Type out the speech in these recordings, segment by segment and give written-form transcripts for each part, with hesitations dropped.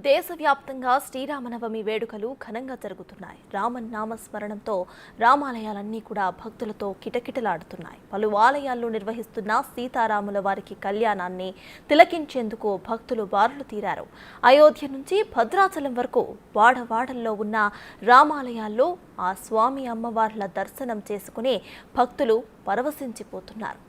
దేశవ్యాప్తంగా శ్రీరామనవమి వేడుకలు ఘనంగా జరుగుతున్నాయి. రామనామస్మరణంతో రామాలయాలన్నీ కూడా భక్తులతో కిటకిటలాడుతున్నాయి. పలు ఆలయాల్లో నిర్వహిస్తున్న సీతారాముల వారికి కళ్యాణాన్ని తిలకించేందుకు భక్తులు బారులు తీరారు. అయోధ్య నుంచి భద్రాచలం వరకు వాడవాడల్లో ఉన్న రామాలయాల్లో ఆ స్వామి అమ్మవార్ల దర్శనం చేసుకుని భక్తులు పరవశించిపోతున్నారు.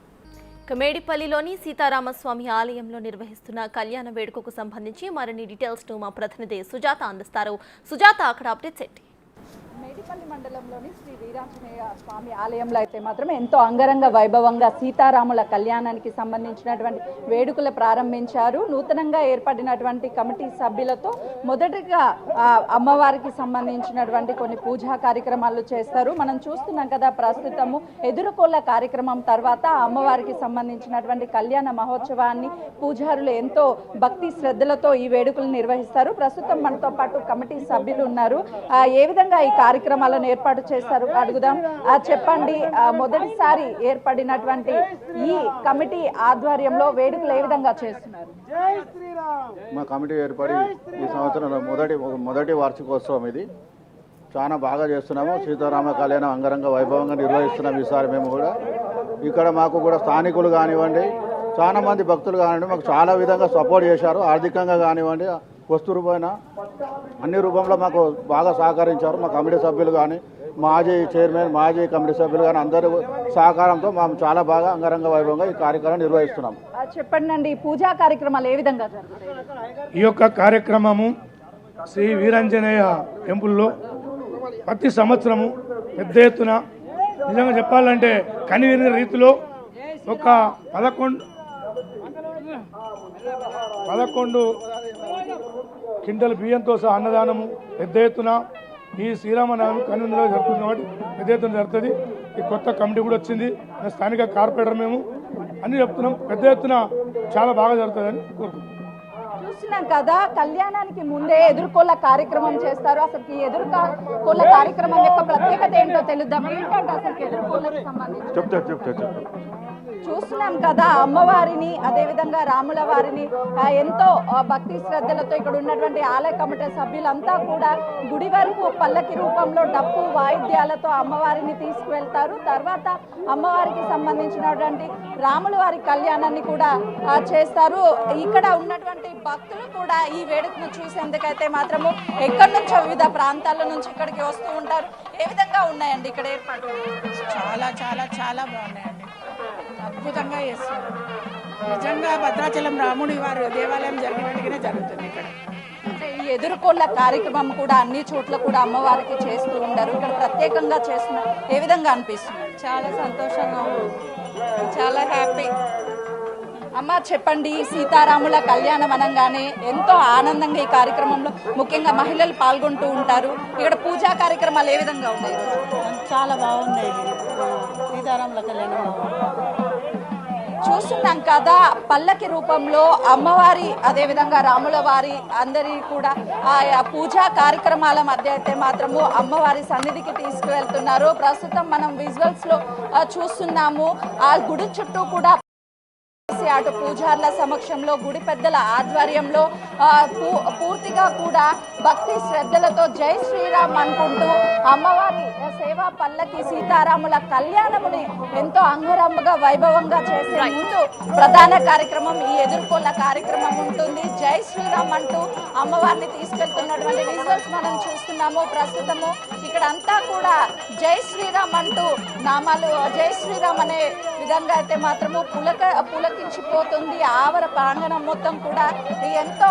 మేడిపల్లిలోని సీతారామస్వామి ఆలయంలో నిర్వహిస్తున్న కళ్యాణ వేడుకకు సంబంధించి మరిన్ని డీటెయిల్స్ ను మా ప్రతినిధి సుజాత అందిస్తారు. సుజాత, అక్కడ అప్డేట్స్ ఏంటి? మేడిపల్లి మండలంలోని శ్రీ వీరాంజనేయ స్వామి ఆలయంలో అయితే మాత్రం ఎంతో అంగరంగ వైభవంగా సీతారాముల కళ్యాణానికి సంబంధించినటువంటి వేడుకలు ప్రారంభించారు. నూతనంగా ఏర్పడినటువంటి కమిటీ సభ్యులతో మొదటిగా అమ్మవారికి సంబంధించినటువంటి కొన్ని పూజా కార్యక్రమాలు చేస్తారు. మనం చూస్తున్నాం కదా, ప్రస్తుతము ఎదురుకోళ్ల కార్యక్రమం తర్వాత అమ్మవారికి సంబంధించినటువంటి కళ్యాణ మహోత్సవాన్ని పూజారులు ఎంతో భక్తి శ్రద్ధలతో ఈ వేడుకలు నిర్వహిస్తారు. ప్రస్తుతం మనతో పాటు కమిటీ సభ్యులు ఉన్నారు. ఏ విధంగా ఈ కార్యక్రమాలను ఏర్పాటు చేస్తారు అడుగుదాం. చెప్పండి, మొదటిసారి ఏర్పడినటువంటి ఈ కమిటీ ఆధ్వర్యంలో వేడుకలు ఏ విధంగా చేస్తున్నారు? మా కమిటీ ఏర్పడి ఈ సంవత్సరం మొదటి వార్షికోత్సవం ఇది. చాలా బాగా చేస్తున్నాము. సీతారామ కళ్యాణం అంగరంగ వైభవంగా నిర్వహిస్తున్నాం ఈసారి మేము కూడా. ఇక్కడ మాకు కూడా స్థానికులు కానివ్వండి, చాలా మంది భక్తులు కానివ్వండి మాకు చాలా విధంగా సపోర్ట్ చేశారు. ఆర్థికంగా కానివ్వండి, వస్తు రూపాయన అన్ని రూపంలో మాకు బాగా సహకరించారు. మా కమిటీ సభ్యులు కానీ, మాజీ చైర్మన్, మాజీ కమిటీ సభ్యులు కానీ అందరి సహకారంతో మేము చాలా బాగా అంగరంగ వైభవంగా ఈ కార్యక్రమం నిర్వహిస్తున్నాం. చెప్పండి, పూజా కార్యక్రమాలు ఏ విధంగా జరుగుతాయి? ఈ యొక్క కార్యక్రమము శ్రీ వీరాంజనేయ టెంపుల్లో ప్రతి సంవత్సరము పెద్ద ఎత్తున, నిజంగా చెప్పాలంటే కనివిని రీతిలో ఒక 11 క్వింటల్ బియ్యంతో సహా అన్నదానము పెద్ద ఎత్తున ఈ శ్రీరామనవమి కన్నులో జరుగుతుంది కాబట్టి పెద్ద ఎత్తున జరుగుతుంది. ఈ కొత్త కమిటీ కూడా వచ్చింది, స్థానిక కార్పొరేటర్ మేము అన్ని చెప్తున్నాం. పెద్ద ఎత్తున చాలా బాగా జరుగుతుందని కోరుకుంటున్నాం. చూస్తున్నాం కదా, కళ్యాణానికి ముందే ఎదుర్కోళ్ళ కార్యక్రమం చేస్తారు. అసలు ఈ ఎదుర్కోళ్ళ కార్యక్రమం యొక్క ప్రత్యేకత ఏంటో తెలుద్దాం. ఏంటంటే అసలు ఎదుర్కోళ్ళకి సంబంధించి చూస్తున్నాం కదా, అమ్మవారిని అదేవిధంగా రాముల వారిని ఎంతో భక్తి శ్రద్ధలతో ఇక్కడ ఉన్నటువంటి ఆలయ కమిటీ సభ్యులంతా కూడా గుడి వరకు పల్లకి రూపంలో డప్పు వాయిద్యాలతో అమ్మవారిని తీసుకువెళ్తారు. తర్వాత అమ్మవారికి సంబంధించినటువంటి రాముల వారి కళ్యాణాన్ని కూడా చేస్తారు. ఇక్కడ ఉన్నటువంటి భక్తులు కూడా ఈ వేడుకను చూసేందుకైతే మాత్రము ఎక్కడి నుంచో వివిధ ప్రాంతాల నుంచి ఇక్కడికి వస్తూ ఉంటారు. ఏ విధంగా ఉన్నాయండి ఇక్కడ ఏర్పాటు? చాలా చాలా చాలా బాగున్నాయండి, అద్భుతంగా చేస్తున్నారు. నిజంగా భద్రాచలం రాముడి వారి దేవాలయం జరిగినట్టుగానే జరుగుతుంది ఇక్కడ. ఈ ఎదుర్కోళ్ళ కార్యక్రమం కూడా అన్ని చోట్ల కూడా అమ్మవారికి చేస్తూ ఉంటారు. ఇక్కడ ప్రత్యేకంగా చేస్తున్నారు. ఏ విధంగా అనిపిస్తుంది? చాలా సంతోషంగా ఉంది, చాలా హ్యాపీ. అమ్మ, చెప్పండి, సీతారాముల కళ్యాణం అనగానే ఎంతో ఆనందంగా ఈ కార్యక్రమంలో ముఖ్యంగా మహిళలు పాల్గొంటూ ఉంటారు. ఇక్కడ పూజా కార్యక్రమాలు ఏ విధంగా ఉన్నాయి? చాలా బాగున్నాయి. సీతారాముల కళ్యాణం చూస్తున్నాం కదా, పల్లకి రూపంలో అమ్మవారి అదేవిధంగా రాముల వారి అందరి కూడా ఆ పూజా కార్యక్రమాల మధ్య అయితే మాత్రము అమ్మవారి సన్నిధికి తీసుకువెళ్తున్నారు. ప్రస్తుతం మనం విజువల్స్ లో చూస్తున్నాము. ఆ గుడి చుట్టూ కూడా అటు పూజార్ల సమక్షంలో, గుడి పెద్దల ఆధ్వర్యంలో పూర్తిగా కూడా భక్తి శ్రద్ధలతో జై శ్రీరామ్ అనుకుంటూ అమ్మవారి సేవా పల్లకి సీతారాముల కళ్యాణముని ఎంతో అంగరంగ వైభవంగా చేసే ముందు ప్రధాన కార్యక్రమం ఈ ఎదుర్కోళ్ళ కార్యక్రమం ఉంటుంది. జై శ్రీరామ్ అంటూ అమ్మవారిని తీసుకెళ్తున్నటువంటి విజువల్స్ మనం చూస్తున్నాము. ప్రస్తుతము ఇక్కడ అంతా కూడా జై శ్రీరామ్ అంటూ నామాలు, జై శ్రీరామ్ అనే విధంగా అయితే మాత్రము పులకించిపోతుంది ఆవర ప్రాంగణం మొత్తం కూడా. ఎంతో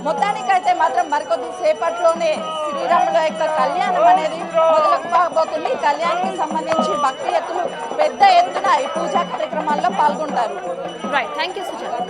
మొత్తానికైతే మాత్రం మరికొద్ది సేపట్లోనే శ్రీరాముల యొక్క కళ్యాణం అనేది మొదలకపోతుంది. కళ్యాణానికి సంబంధించి భక్తి పెద్ద ఎత్తున ఈ పూజా కార్యక్రమాల్లో పాల్గొంటారు. Right, thank you Sujatha.